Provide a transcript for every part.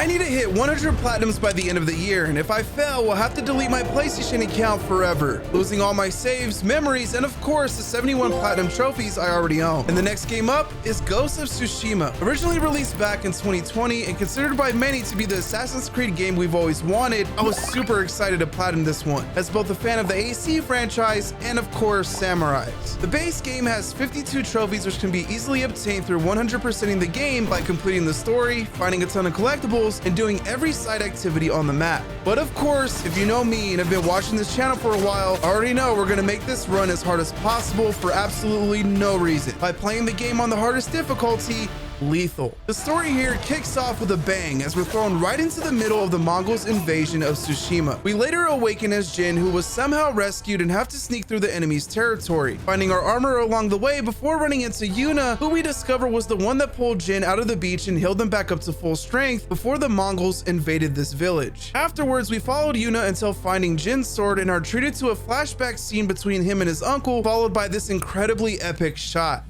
I need to hit 100 platinums by the end of the year, and if I fail, we'll have to delete my PlayStation account forever, losing all my saves, memories, and of course the 71 platinum trophies I already own. And the next game up is Ghost of Tsushima. Originally released back in 2020 and considered by many to be the Assassin's Creed game we've always wanted, I was super excited to platinum this one, as both a fan of the AC franchise and of course samurais. The base game has 52 trophies which can be easily obtained through 100%ing the game by completing the story, finding a ton of collectibles, and doing every side activity on the map. But of course, if you know me and have been watching this channel for a while, I already know we're gonna make this run as hard as possible for absolutely no reason, by playing the game on the hardest difficulty, lethal. The story here kicks off with a bang as we're thrown right into the middle of the Mongols' invasion of Tsushima. We later awaken as Jin, who was somehow rescued and have to sneak through the enemy's territory, finding our armor along the way before running into Yuna, who we discover was the one that pulled Jin out of the beach and healed them back up to full strength before the Mongols invaded this village. Afterwards, we followed Yuna until finding Jin's sword and are treated to a flashback scene between him and his uncle, followed by this incredibly epic shot.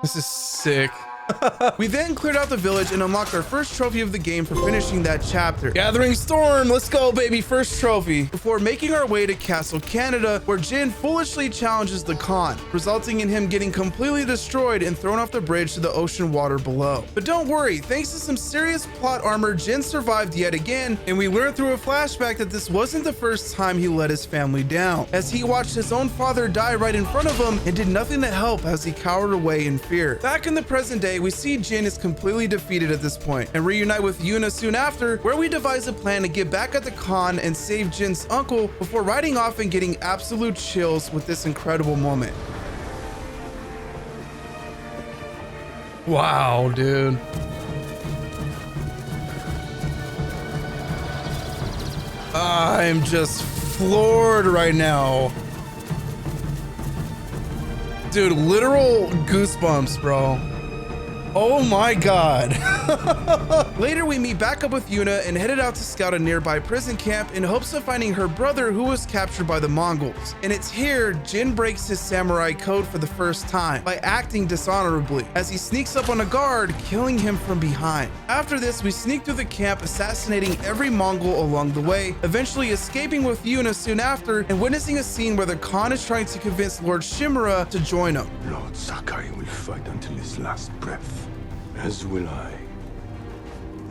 This is sick. We then cleared out the village and unlocked our first trophy of the game for finishing that chapter. Gathering Storm, let's go baby, first trophy. Before making our way to Castle Canada, where Jin foolishly challenges the Khan, resulting in him getting completely destroyed and thrown off the bridge to the ocean water below. But don't worry, thanks to some serious plot armor, Jin survived yet again, and we learned through a flashback that this wasn't the first time he let his family down, as he watched his own father die right in front of him and did nothing to help as he cowered away in fear. Back in the present day, we see Jin is completely defeated at this point and reunite with Yuna soon after, where we devise a plan to get back at the Khan and save Jin's uncle before riding off and getting absolute chills with this incredible moment. Wow, dude. I'm just floored right now. Dude, literal goosebumps, bro. Oh my god. Later, we meet back up with Yuna and headed out to scout a nearby prison camp in hopes of finding her brother who was captured by the Mongols. And it's here Jin breaks his samurai code for the first time by acting dishonorably as he sneaks up on a guard, killing him from behind. After this, we sneak through the camp, assassinating every Mongol along the way, eventually escaping with Yuna soon after and witnessing a scene where the Khan is trying to convince Lord Shimura to join him. Lord Sakai will fight until his last breath. As will I.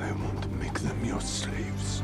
I want to make them your slaves.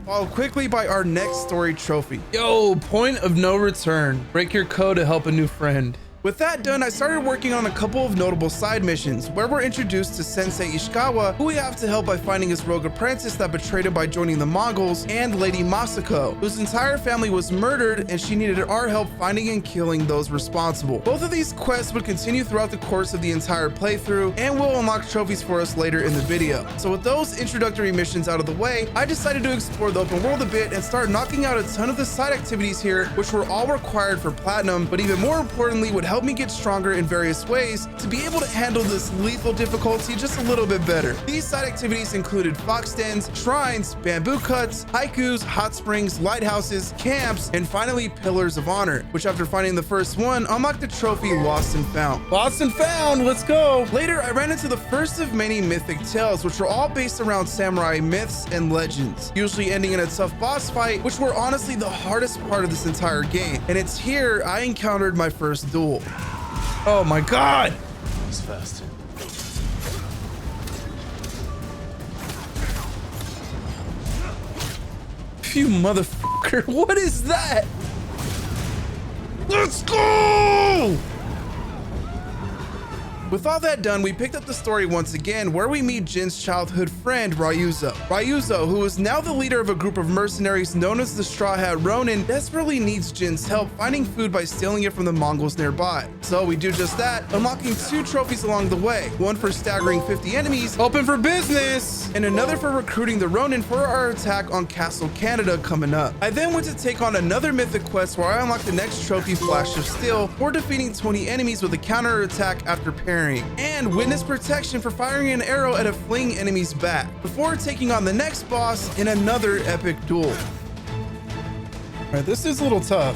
Followed quickly by our next story trophy. Yo, point of no return. Break your code to help a new friend. With that done, I started working on a couple of notable side missions where we're introduced to Sensei Ishikawa, who we have to help by finding his rogue apprentice that betrayed him by joining the Mongols, and Lady Masako, whose entire family was murdered and she needed our help finding and killing those responsible. Both of these quests would continue throughout the course of the entire playthrough and will unlock trophies for us later in the video. So with those introductory missions out of the way, I decided to explore the open world a bit and start knocking out a ton of the side activities here, which were all required for platinum, but even more importantly would help me get stronger in various ways to be able to handle this lethal difficulty just a little bit better. These side activities included fox dens, shrines, bamboo cuts, haikus, hot springs, lighthouses, camps, and finally pillars of honor, which after finding the first one unlocked the trophy Lost and Found. Lost and Found, let's go! Later, I ran into the first of many mythic tales, which were all based around samurai myths and legends, usually ending in a tough boss fight, which were honestly the hardest part of this entire game. And it's here I encountered my first duel. Oh my god! He's fast. You motherfucker, what is that? Let's go! With all that done, we picked up the story once again, where we meet Jin's childhood friend, Ryuzo. Ryuzo, who is now the leader of a group of mercenaries known as the Straw Hat Ronin, desperately needs Jin's help finding food by stealing it from the Mongols nearby. So we do just that, unlocking 2 trophies along the way, one for staggering 50 enemies, open for business, and another for recruiting the Ronin for our attack on Castle Canada coming up. I then went to take on another mythic quest where I unlocked the next trophy, Flash of Steel, for defeating 20 enemies with a counter attack after parrying, and witness protection for firing an arrow at a fleeing enemy's back, before taking on the next boss in another epic duel. All All right, this is a little tough,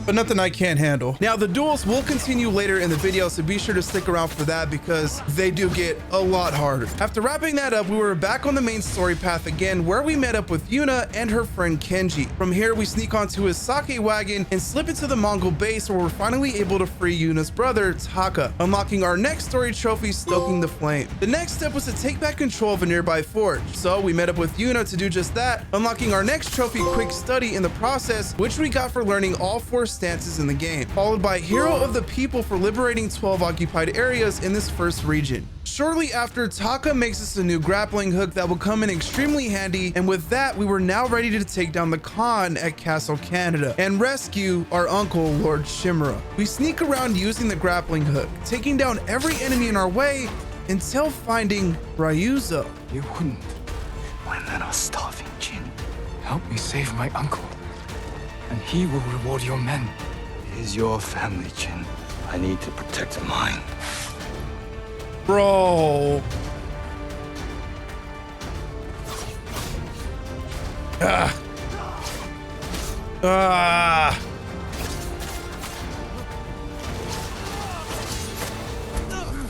but nothing I can't handle. Now, the duels will continue later in the video, so be sure to stick around for that because they do get a lot harder. After wrapping that up, we were back on the main story path again, where we met up with Yuna and her friend Kenji. From here, we sneak onto his sake wagon and slip into the Mongol base, where we're finally able to free Yuna's brother, Taka, unlocking our next story trophy, Stoking the Flame. The next step was to take back control of a nearby forge, so we met up with Yuna to do just that, unlocking our next trophy, Quick Study, in the process, which we got for learning all 4 stances in the game, followed by Hero of the People for liberating 12 occupied areas in this first region. Shortly after, Taka makes us a new grappling hook that will come in extremely handy, and with that, we were now ready to take down the Khan at Castle Canada and rescue our uncle, Lord Shimura. We sneak around using the grappling hook, taking down every enemy in our way until finding Ryuzo. You wouldn't when that are starving, Jin. Help me save my uncle, and he will reward your men. It is your family, Jin. I need to protect mine. Bro.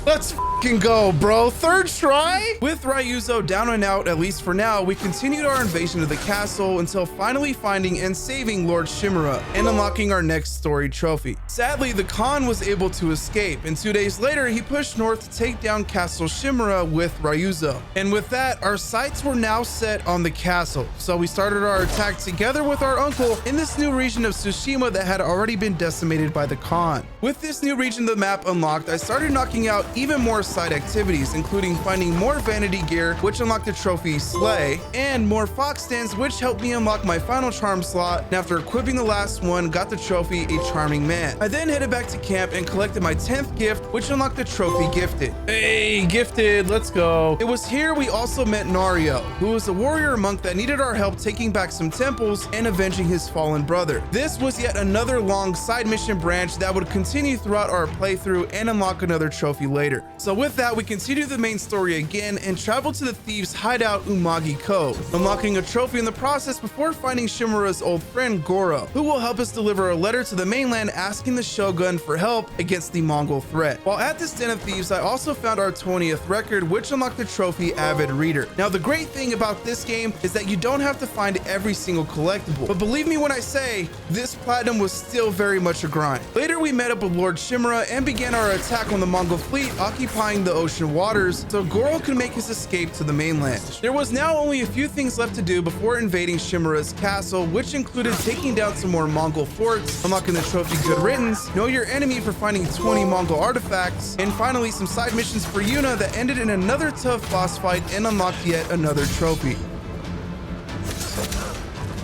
Let's fucking go, bro. Third try? With Ryuzo down and out, at least for now, we continued our invasion of the castle until finally finding and saving Lord Shimura and unlocking our next story trophy. Sadly, the Khan was able to escape, and 2 days later, he pushed north to take down Castle Shimura with Ryuzo. And with that, our sights were now set on the castle, so we started our attack together with our uncle in this new region of Tsushima that had already been decimated by the Khan. With this new region of the map unlocked, I started knocking out even more side activities, including finding more vanity gear, which unlocked the trophy Slay, and more fox stands, which helped me unlock my final charm slot, and after equipping the last one, got the trophy A Charming Man. I then headed back to camp and collected my 10th gift, which unlocked the trophy Gifted. Hey, Gifted, let's go. It was here we also met Nario, who was a warrior monk that needed our help taking back some temples and avenging his fallen brother. This was yet another long side mission branch that would continue throughout our playthrough and unlock another trophy later. So with that, we continue the main story again and travel to the thieves' hideout Umagi Cove, unlocking a trophy in the process before finding Shimura's old friend Goro, who will help us deliver a letter to the mainland asking the Shogun for help against the Mongol threat. While at this den of thieves, I also found our 20th record, which unlocked the trophy Avid Reader. Now, the great thing about this game is that you don't have to find every single collectible, but believe me when I say, this platinum was still very much a grind. Later, we met up with Lord Shimura and began our attack on the Mongol fleet occupying the ocean waters so Goro could make his escape to the mainland. There was now only a few things left to do before invading Shimura's castle, which included taking down some more Mongol forts, unlocking the trophy Good Riddance, know your enemy for finding 20 Mongol artifacts, and finally some side missions for Yuna that ended in another tough boss fight and unlocked yet another trophy.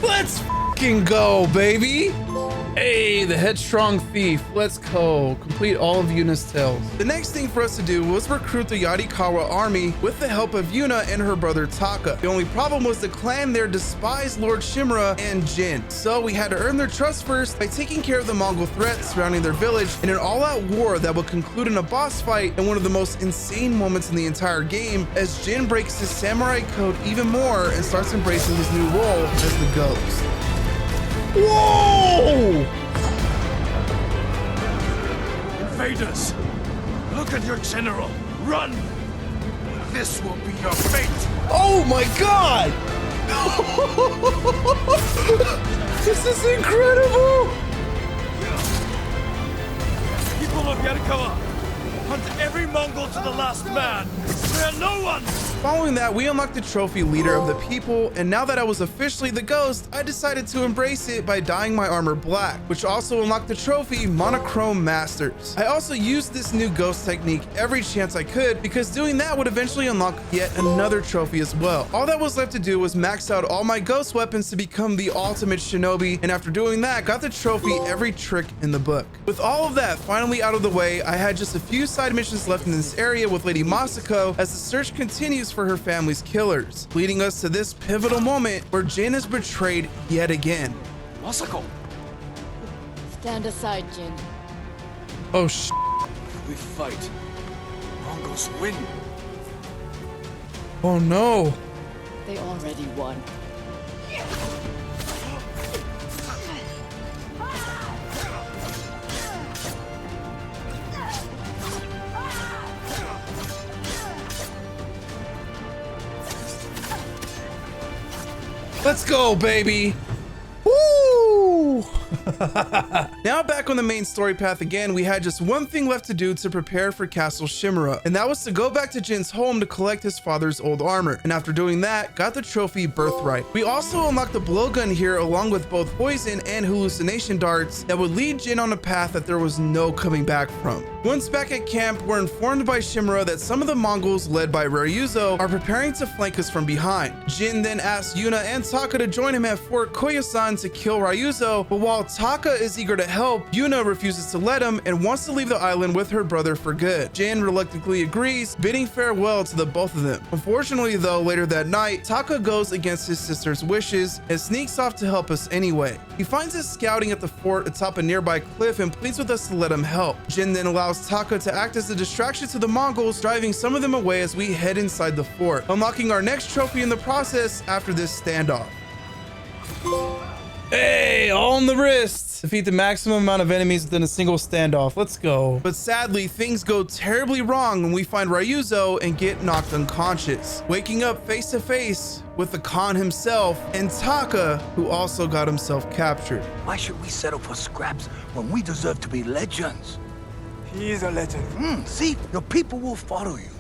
Let's fucking go, baby! Hey, the headstrong thief. Let's go. Complete all of Yuna's tales. The next thing for us to do was recruit the Yarikawa army with the help of Yuna and her brother Taka. The only problem was the clan there despised Lord Shimura and Jin, so we had to earn their trust first by taking care of the Mongol threat surrounding their village in an all-out war that will conclude in a boss fight and one of the most insane moments in the entire game as Jin breaks his samurai code even more and starts embracing his new role as the ghost. Whoa! Invaders! Look at your general! Run! This will be your fate! Oh my god! This is incredible! People of Yarikawa, hunt every Mongol to the last man! Spare no one! Following that, we unlocked the trophy Leader of the People, and now that I was officially the ghost, I decided to embrace it by dyeing my armor black, which also unlocked the trophy Monochrome Masters. I also used this new ghost technique every chance I could because doing that would eventually unlock yet another trophy as well. All that was left to do was max out all my ghost weapons to become the ultimate shinobi, and after doing that, got the trophy Every Trick in the Book. With all of that finally out of the way, I had just a few side missions left in this area with Lady Masako as the search continues for her family's killers, leading us to this pivotal moment where Jin is betrayed yet again. Masako! Stand aside, Jin. Oh We fight. Mongols win. Oh no. They already won. Let's go, baby. Woo! Now back on the main story path again, we had just one thing left to do to prepare for Castle Shimura, and that was to go back to Jin's home to collect his father's old armor. And after doing that, got the trophy Birthright. We also unlocked the blowgun here along with both poison and hallucination darts that would lead Jin on a path that there was no coming back from. Once back at camp, we're informed by Shimura that some of the Mongols led by Ryuzo are preparing to flank us from behind. Jin then asks Yuna and Taka to join him at Fort Koyasan to kill Ryuzo, but while Taka is eager to help, Yuna refuses to let him and wants to leave the island with her brother for good. Jin reluctantly agrees, bidding farewell to the both of them. Unfortunately though, later that night, Taka goes against his sister's wishes and sneaks off to help us anyway. He finds us scouting at the fort atop a nearby cliff and pleads with us to let him help. Jin then allows Taka to act as a distraction to the Mongols, driving some of them away as we head inside the fort, unlocking our next trophy in the process after this standoff. Hey, all on the wrist. Defeat the maximum amount of enemies within a single standoff. Let's go. But sadly, things go terribly wrong when we find Ryuzo and get knocked unconscious, waking up face to face with the Khan himself and Taka, who also got himself captured. Why should we settle for scraps when we deserve to be legends? He is a legend. See, your people will follow you.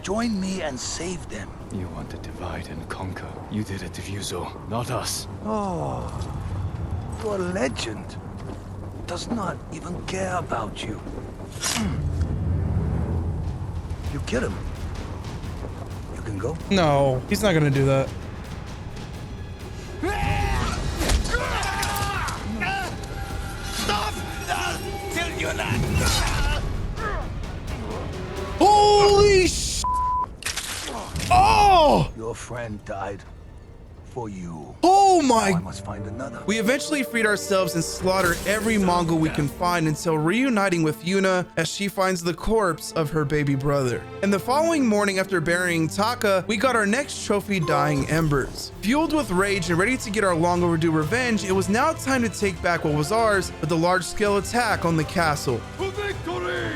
Join me and save them. You want to divide and conquer. You did it to Ryuzo, not us. Oh, your legend does not even care about you. You killed him. You can go. No, he's not gonna do that. Stop! Till you're not. Holy sh! Oh! Your friend died for you. Oh Now I my! must find another. We eventually freed ourselves and slaughtered every Mongol we can find until reuniting with Yuna as she finds the corpse of her baby brother. And the following morning after burying Taka, we got our next trophy, Dying Embers. Fueled with rage and ready to get our long overdue revenge, it was now time to take back what was ours with the large-scale attack on the castle. For victory!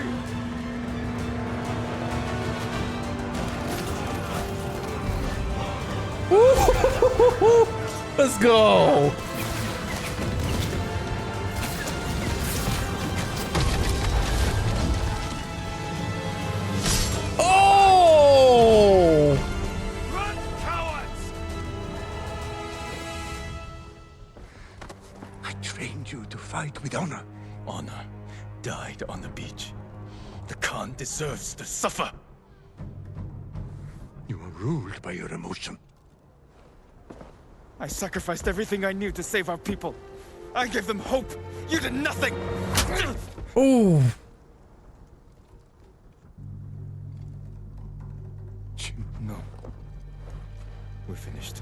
Let's go. Oh! Run, cowards! I trained you to fight with honor. Honor died on the beach. The Khan deserves to suffer. You are ruled by your emotion. I sacrificed everything I knew to save our people. I gave them hope. You did nothing. Oh. No. We're finished.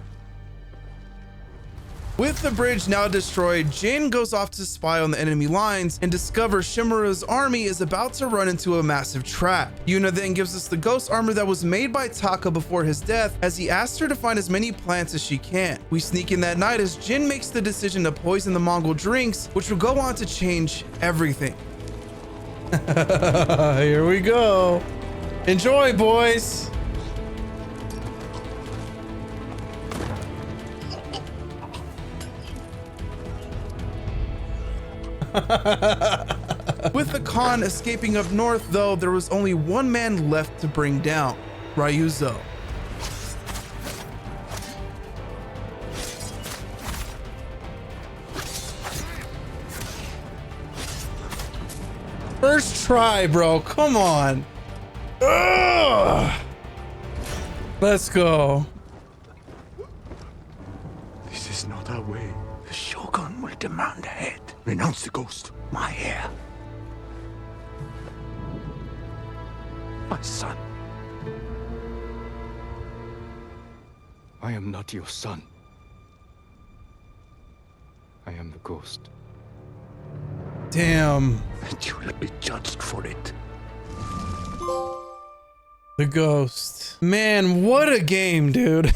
With the bridge now destroyed, Jin goes off to spy on the enemy lines and discovers Shimura's army is about to run into a massive trap. Yuna then gives us the ghost armor that was made by Taka before his death as he asks her to find as many plants as she can. We sneak in that night as Jin makes the decision to poison the Mongol drinks, which will go on to change everything. Here we go. Enjoy, boys. With the Khan escaping up north, though, there was only one man left to bring down, Ryuzo. First try, bro. Come on. Ugh. Let's go. This is not our way. The Shogun will demand a head. Renounce the ghost. My heir. My son. I am not your son. I am the ghost. Damn. And you will be judged for it. The ghost. Man, what a game, dude.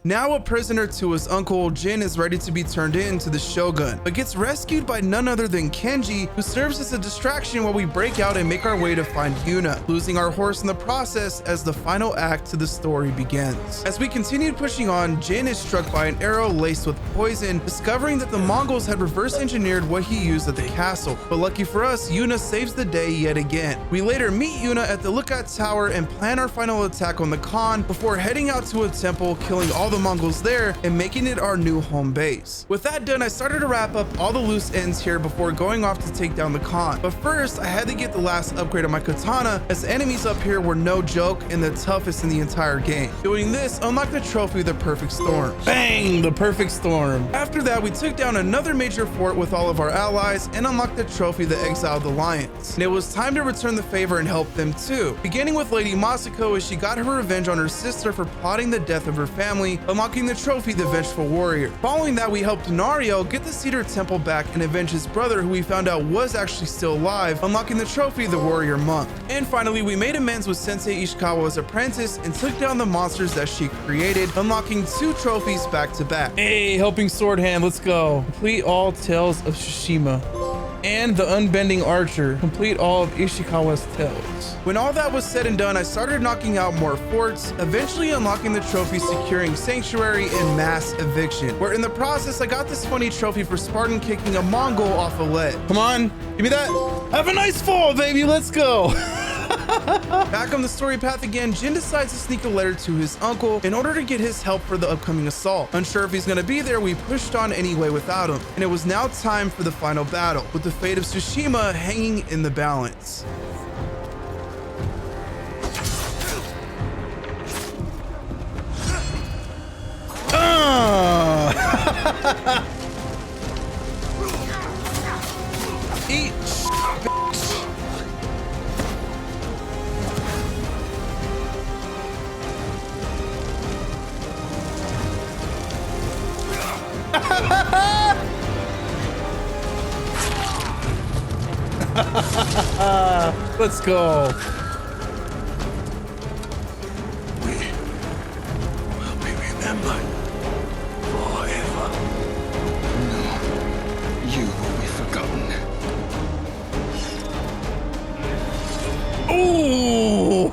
Now a prisoner to his uncle, Jin is ready to be turned into the Shogun, but gets rescued by none other than Kenji, who serves as a distraction while we break out and make our way to find Yuna, losing our horse in the process as the final act to the story begins. As we continued pushing on, Jin is struck by an arrow laced with poison, discovering that the Mongols had reverse engineered what he used at the castle. But lucky for us, Yuna saves the day yet again. We later meet Yuna at the lookout tower and plan our final attack on the Khan before heading out to a temple, killing all the Mongols there and making it our new home base. With that done, I started to wrap up all the loose ends here before going off to take down the Khan. But first, I had to get the last upgrade on my katana, as the enemies up here were no joke and the toughest in the entire game. Doing this unlocked the trophy, the Perfect Storm. Bang! The Perfect Storm. After that, we took down another major fort with all of our allies and unlocked the trophy, the Exiled Alliance. And it was time to return the favor and help them too, beginning with Lady Masako as she got her revenge on her sister for plotting the death of her family, unlocking the trophy, the Vengeful Warrior. Following that, we helped Nario get the Cedar Temple back and avenge his brother, who we found out was actually still alive, unlocking the trophy, the Warrior Monk. And finally, we made amends with Sensei Ishikawa's apprentice and took down the monsters that she created, unlocking 2 trophies back to back. Hey, helping sword hand, let's go. Complete all Tales of Tsushima. And the Unbending Archer. Complete all of Ishikawa's tales. When all that was said and done, I started knocking out more forts, eventually unlocking the trophy securing Sanctuary and Mass Eviction, where in the process I got this funny trophy for Spartan kicking a Mongol off a ledge. Come on, give me that. Have a nice fall, baby, let's go. Back on the story path again, Jin decides to sneak a letter to his uncle in order to get his help for the upcoming assault. Unsure if he's gonna be there, we pushed on anyway without him, and it was now time for the final battle, with the fate of Tsushima hanging in the balance. Eat. Let's go. We will be remembered forever. No, you will be forgotten. Ooh!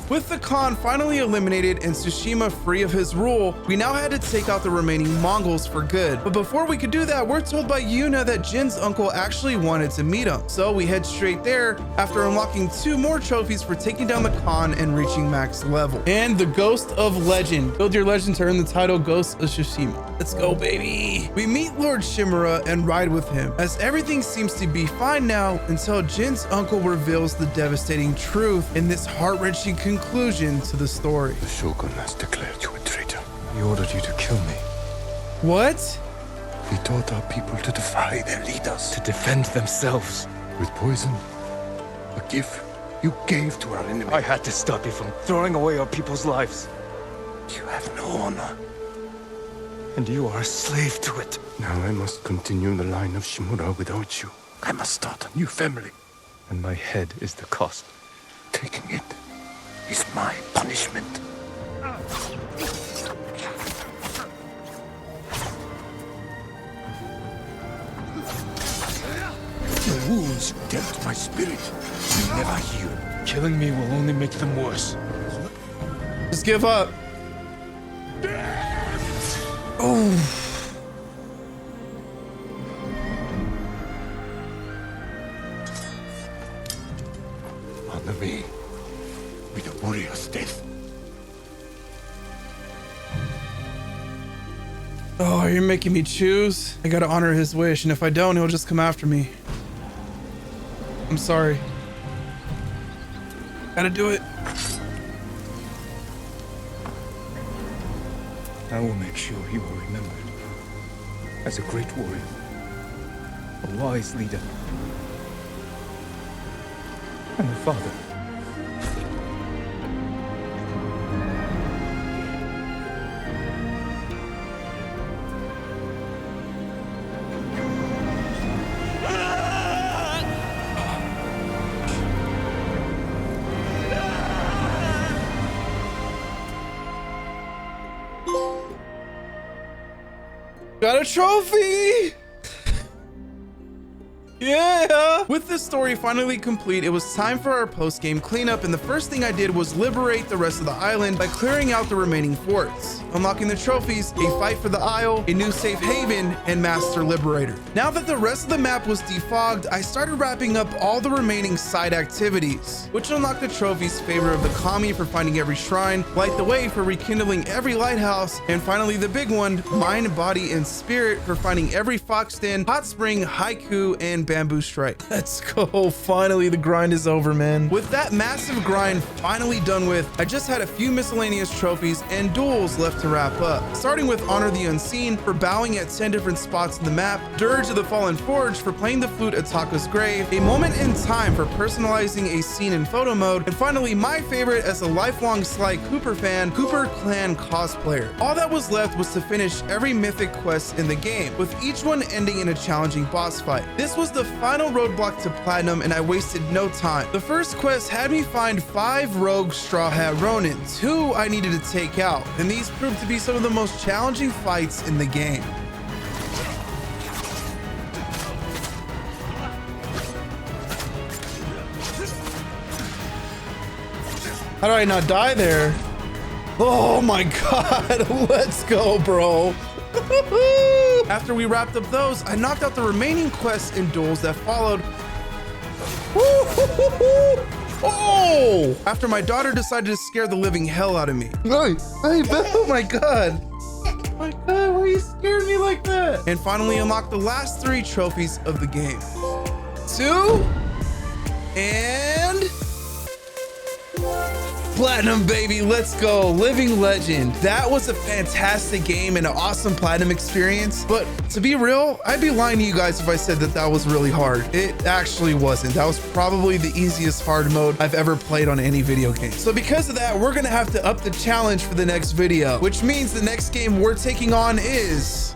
With the Khan finally eliminated and Tsushima free of his rule, we now had to take out the remaining Mongols for good. But before we could do that, we're told by Yuna that Jin's uncle actually wanted to meet him. So we head straight there after unlocking 2 more trophies for taking down the Khan and reaching max level. And the Ghost of Legend. Build your legend to earn the title Ghost of Tsushima. Let's go, baby. We meet Lord Shimura and ride with him, as everything seems to be fine now until Jin's uncle reveals the devastating truth in this heart-wrenching conclusion to the story. The Shogun has declared you a traitor. He ordered you to kill me, What? He taught our people to defy their leaders. to defend themselves. With poison, a gift you gave to our enemy. I had to stop you from throwing away our people's lives. You have no honor. And you are a slave to it. Now I must continue the line of Shimura without you. I must start a new family. And my head is the cost. Taking it is my punishment. The wounds you dealt to my spirit will never heal. Killing me will only make them worse. Just give up. Oh. Honor me with a warrior's death. Oh, you're making me choose? I gotta honor his wish, and if I don't, he'll just come after me. I'm sorry. Gotta do it. I will make sure he will remember. As a great warrior. A wise leader. And a father. Got a trophy! Yeah! With this story finally complete, it was time for our post-game cleanup, and the first thing I did was liberate the rest of the island by clearing out the remaining forts, unlocking the trophies, a fight for the Isle, a new safe haven, and Master Liberator. Now that the rest of the map was defogged, I started wrapping up all the remaining side activities, which unlocked the trophies: Favor of the Kami for finding every shrine, Light the Way for rekindling every lighthouse, and finally the big one, Mind, Body, and Spirit for finding every fox den, hot spring, haiku, and bamboo strike. Let's go. Finally, the grind is over, man. With that massive grind finally done with, I just had a few miscellaneous trophies and duels left to wrap up. Starting with Honor the Unseen for bowing at 10 different spots in the map, Dirge of the Fallen Forge for playing the flute at Taka's grave, A Moment in Time for personalizing a scene in photo mode, and finally my favorite as a lifelong Sly Cooper fan, Cooper Clan cosplayer. All that was left was to finish every mythic quest in the game, with each one ending in a challenging boss fight. This was the final roadblock to platinum, and I wasted no time. The first quest had me find 5 rogue Straw Hat Ronins, who I needed to take out, and these proved to be some of the most challenging fights in the game. How do I not die there? Oh my god, let's go, bro. After we wrapped up those, I knocked out the remaining quests and duels that followed. Oh! After my daughter decided to scare the living hell out of me. Oh my god. Oh my god, why are you scaring me like that? And finally unlocked the last 3 trophies of the game. 2 and platinum, baby. Let's go. Living Legend. That was a fantastic game and an awesome platinum experience. But to be real, I'd be lying to you guys if I said that that was really hard. It actually wasn't. That was probably the easiest hard mode I've ever played on any video game. So because of that, we're gonna have to up the challenge for the next video, which means the next game we're taking on is